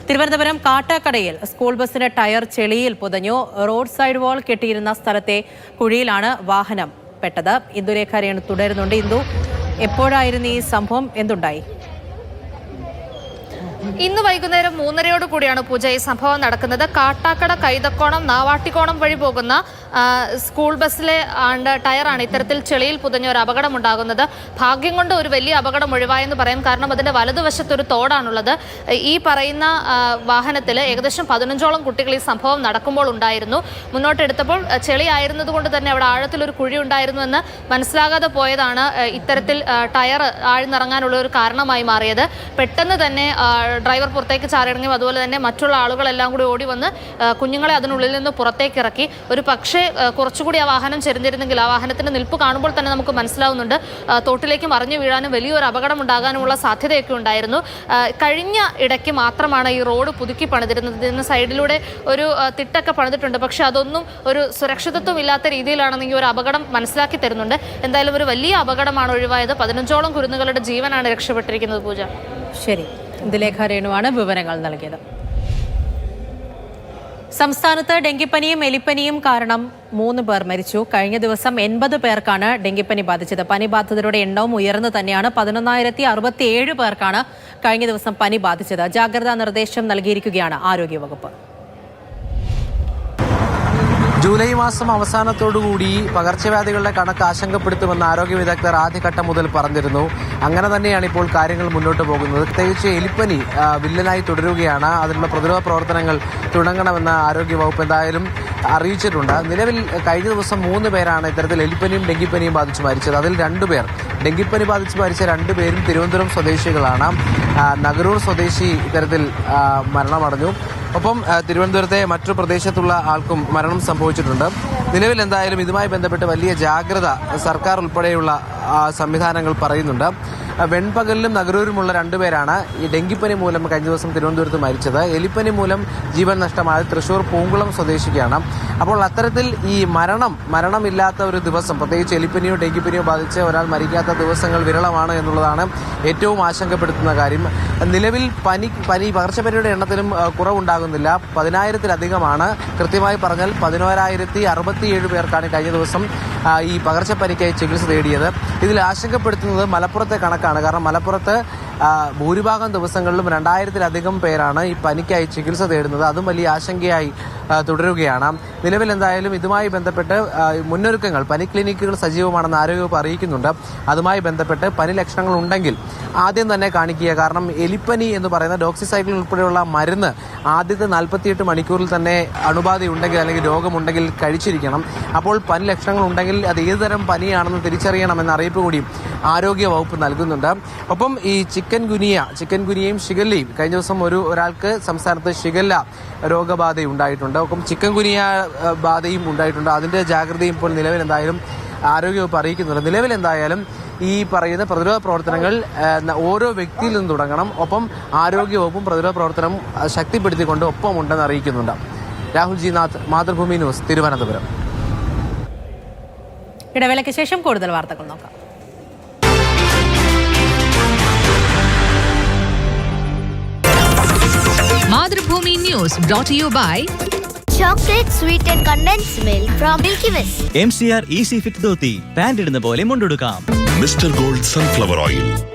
Thiruvananthapuram കാട്ടാക്കടയിൽ school ബസിന്റെ tyre ചെളിയിൽ പുതഞ്ഞു. Road side വാൾ കെട്ടിയിരുന്ന സ്ഥലത്തെ കുഴിയിലാണ് വാഹനം പെട്ടത്. ഇന്ദുരേഖ തുടരുന്നുണ്ട്. ഇന്ദു, എപ്പോഴായിരുന്നു ഈ സംഭവം? എന്തുണ്ടായി? ഇന്ന് വൈകുന്നേരം 3:30 കൂടിയാണ് പൂജ ഈ സംഭവം നടക്കുന്നത്. കാട്ടാക്കട കൈതക്കോണം നാവാട്ടിക്കോണം വഴി പോകുന്ന സ്കൂൾ ബസ്സിലെ ടയറാണ് ഇത്തരത്തിൽ ചെളിയിൽ പുതഞ്ഞ ഒരു അപകടമുണ്ടാകുന്നത്. ഭാഗ്യം കൊണ്ട് ഒരു വലിയ അപകടം ഒഴിവായെന്ന് പറയാം. കാരണം അതിൻ്റെ വലതുവശത്തൊരു തോടാണുള്ളത്. ഈ പറയുന്ന വാഹനത്തിൽ ഏകദേശം 15ഓളം കുട്ടികൾ ഈ സംഭവം നടക്കുമ്പോൾ ഉണ്ടായിരുന്നു. മുന്നോട്ടെടുത്തപ്പോൾ ചെളി ആയിരുന്നത് കൊണ്ട് തന്നെ അവിടെ ആഴത്തിലൊരു കുഴി ഉണ്ടായിരുന്നു എന്ന് മനസ്സിലാകാതെ പോയതാണ് ഇത്തരത്തിൽ ടയർ ആഴ്ന്നിറങ്ങാനുള്ള ഒരു കാരണമായി മാറിയത്. പെട്ടെന്ന് തന്നെ ഡ്രൈവർ പുറത്തേക്ക് ചാടിയിറങ്ങി. അതുപോലെ തന്നെ മറ്റുള്ള ആളുകളെല്ലാം കൂടി ഓടി വന്ന് കുഞ്ഞുങ്ങളെ അതിനുള്ളിൽ നിന്ന് പുറത്തേക്ക് ഇറക്കി. ഒരു പക്ഷേ കുറച്ചുകൂടി ആ വാഹനം ചെരിഞ്ഞിരുന്നെങ്കിൽ ആ വാഹനത്തിൻ്റെ നിൽപ്പ് കാണുമ്പോൾ തന്നെ നമുക്ക് മനസ്സിലാവുന്നുണ്ട് തോട്ടിലേക്ക് മറിഞ്ഞു വീഴാനും വലിയൊരു അപകടം ഉണ്ടാകാനുമുള്ള സാധ്യതയൊക്കെ ഉണ്ടായിരുന്നു. കഴിഞ്ഞ ഇടയ്ക്ക് മാത്രമാണ് ഈ റോഡ് പുതുക്കി പണിതിരുന്നത്. ഇതിന് സൈഡിലൂടെ ഒരു തിട്ടൊക്കെ പണിതിട്ടുണ്ട്. പക്ഷേ അതൊന്നും ഒരു സുരക്ഷിതത്വം ഇല്ലാത്ത രീതിയിലാണെന്ന് ഈ ഒരു അപകടം മനസ്സിലാക്കി തരുന്നുണ്ട്. എന്തായാലും ഒരു വലിയ അപകടമാണ് ഒഴിവായത്. 15ഓളം കുരുന്നുകളുടെ ജീവനാണ് രക്ഷപ്പെട്ടിരിക്കുന്നത്. പൂജ, ശരി. ഇന്ദുലേഖ രേണുവാണ് വിവരങ്ങൾ നൽകിയത്. സംസ്ഥാനത്ത് ഡെങ്കിപ്പനിയും എലിപ്പനിയും കാരണം 3 പേർ മരിച്ചു. കഴിഞ്ഞ ദിവസം 80 പേർക്കാണ് ഡെങ്കിപ്പനി ബാധിച്ചത്. പനി ബാധിതരുടെ എണ്ണവും ഉയർന്നു തന്നെയാണ്. 11,067 പേർക്കാണ് കഴിഞ്ഞ ദിവസം പനി ബാധിച്ചത്. ജാഗ്രതാ നിർദ്ദേശം നൽകിയിരിക്കുകയാണ് ആരോഗ്യവകുപ്പ്. ജൂലൈ മാസം അവസാനത്തോടുകൂടി പകർച്ചവ്യാധികളുടെ കണക്ക് ആശങ്കപ്പെടുത്തുമെന്ന് ആരോഗ്യ വിദഗ്ധർ ആദ്യഘട്ടം മുതൽ പറഞ്ഞിരുന്നു. അങ്ങനെ തന്നെയാണ് ഇപ്പോൾ കാര്യങ്ങൾ മുന്നോട്ട് പോകുന്നത്. പ്രത്യേകിച്ച് എലിപ്പനി വില്ലനായി തുടരുകയാണ്. അതിനുള്ള പ്രതിരോധ പ്രവർത്തനങ്ങൾ തുടങ്ങണമെന്ന് ആരോഗ്യവകുപ്പ് എന്തായാലും അറിയിച്ചിട്ടുണ്ട്. നിലവിൽ കഴിഞ്ഞ ദിവസം 3 പേരാണ് ഇത്തരത്തിൽ എലിപ്പനിയും ഡെങ്കിപ്പനിയും ബാധിച്ച് മരിച്ചത്. അതിൽ 2 പേർ ഡെങ്കിപ്പനി ബാധിച്ച് മരിച്ച 2 പേരും തിരുവനന്തപുരം സ്വദേശികളാണ്. നഗരൂർ സ്വദേശി ഇത്തരത്തിൽ മരണമടഞ്ഞു. ഒപ്പം തിരുവനന്തപുരത്തെ മറ്റു പ്രദേശത്തുള്ള ആൾക്കും മരണം സംഭവിച്ചിട്ടുണ്ട്. നിലവിൽ എന്തായാലും ഇതുമായി ബന്ധപ്പെട്ട് വലിയ ജാഗ്രത സർക്കാർ ഉൾപ്പെടെയുള്ള സംവിധാനങ്ങൾ പറയുന്നുണ്ട്. വെൺപകലിലും നഗരൂരിലുമുള്ള 2 പേരാണ് ഈ ഡെങ്കിപ്പനി മൂലം കഴിഞ്ഞ ദിവസം തിരുവനന്തപുരത്ത് മരിച്ചത്. എലിപ്പനി മൂലം ജീവൻ നഷ്ടമായത് തൃശൂർ പൂങ്കുളം സ്വദേശിക്കാണ്. അപ്പോൾ അത്തരത്തിൽ ഈ മരണമില്ലാത്ത ഒരു ദിവസം, പ്രത്യേകിച്ച് എലിപ്പനിയോ ഡെങ്കിപ്പനിയോ ബാധിച്ച് ഒരാൾ മരിക്കാത്ത ദിവസങ്ങൾ വിരളമാണ് എന്നുള്ളതാണ് ഏറ്റവും ആശങ്കപ്പെടുത്തുന്ന കാര്യം. നിലവിൽ പകർച്ചപ്പനിയുടെ എണ്ണത്തിലും കുറവുണ്ടാകുന്നില്ല. 10,000-ലധികമാണ്. കൃത്യമായി പറഞ്ഞാൽ 11,067 പേർക്കാണ് കഴിഞ്ഞ ദിവസം ഈ പകർച്ചപ്പനിക്കായി ചികിത്സ തേടിയത്. ഇതിൽ ആശങ്കപ്പെടുത്തുന്നത് മലപ്പുറത്തെ കണക്കാണ്. കാരണം മലപ്പുറത്ത് ഭൂരിഭാഗം ദിവസങ്ങളിലും 2,000-ലധികം പേരാണ് ഈ പനിക്കായി ചികിത്സ തേടുന്നത്. അതും വലിയ ആശങ്കയായി തുടരുകയാണ്. നിലവിൽ എന്തായാലും ഇതുമായി ബന്ധപ്പെട്ട് മുന്നൊരുക്കങ്ങൾ, പനി ക്ലിനിക്കുകൾ സജീവമാണെന്ന് ആരോഗ്യവകുപ്പ് അറിയിക്കുന്നുണ്ട്. അതുമായി ബന്ധപ്പെട്ട് പനി ലക്ഷണങ്ങൾ ഉണ്ടെങ്കിൽ ആദ്യം തന്നെ കാണിക്കുക. കാരണം എലിപ്പനി എന്ന് പറയുന്ന ഡോക്സിസൈക്ലിൻ ഉൾപ്പെടെയുള്ള മരുന്ന് ആദ്യത്തെ 48 മണിക്കൂറിൽ തന്നെ അണുബാധയുണ്ടെങ്കിൽ അല്ലെങ്കിൽ രോഗമുണ്ടെങ്കിൽ കഴിച്ചിരിക്കണം. അപ്പോൾ പനി ലക്ഷണങ്ങൾ ഉണ്ടെങ്കിൽ അത് ഏതുതരം പനിയാണെന്ന് തിരിച്ചറിയണമെന്ന അറിയിപ്പ് കൂടിയും ആരോഗ്യ വകുപ്പ് നൽകുന്നുണ്ട്. ഒപ്പം ഈ ചിക്കൻ ഗുനിയയും ഷിഗല്ലയും കഴിഞ്ഞ ദിവസം ഒരാൾക്ക് സംസ്ഥാനത്ത് ഷിഗല്ല രോഗബാധയുണ്ടായിട്ടുണ്ട്. ഒപ്പം ചിക്കൻ ഗുനിയ ബാധയും ഉണ്ടായിട്ടുണ്ട്. അതിന്റെ ജാഗ്രതയും ഇപ്പോൾ നിലവിൽ എന്തായാലും ആരോഗ്യവകുപ്പ് അറിയിക്കുന്നുണ്ട്. നിലവിൽ എന്തായാലും ഈ പറയുന്ന പ്രതിരോധ പ്രവർത്തനങ്ങൾ ഓരോ വ്യക്തിയിൽ നിന്ന് തുടങ്ങണം. ഒപ്പം ആരോഗ്യവകുപ്പും പ്രതിരോധ പ്രവർത്തനം ശക്തിപ്പെടുത്തിക്കൊണ്ട് ഒപ്പമുണ്ടെന്ന് അറിയിക്കുന്നുണ്ട്. Rahul G Nath, Mathrubhumi news, Thiruvananthapuram. ഇടവേളയ്ക്ക് ശേഷം കൂടുതൽ വാർത്തകൾ നോക്കാം. Madhubhumi News brought to you by Chocolate Sweet and Condensed Milk from Milky Way. MCR Easy Fit Dhoti. Pant idunna pole mundudukkam. Mr. Gold Sunflower Oil.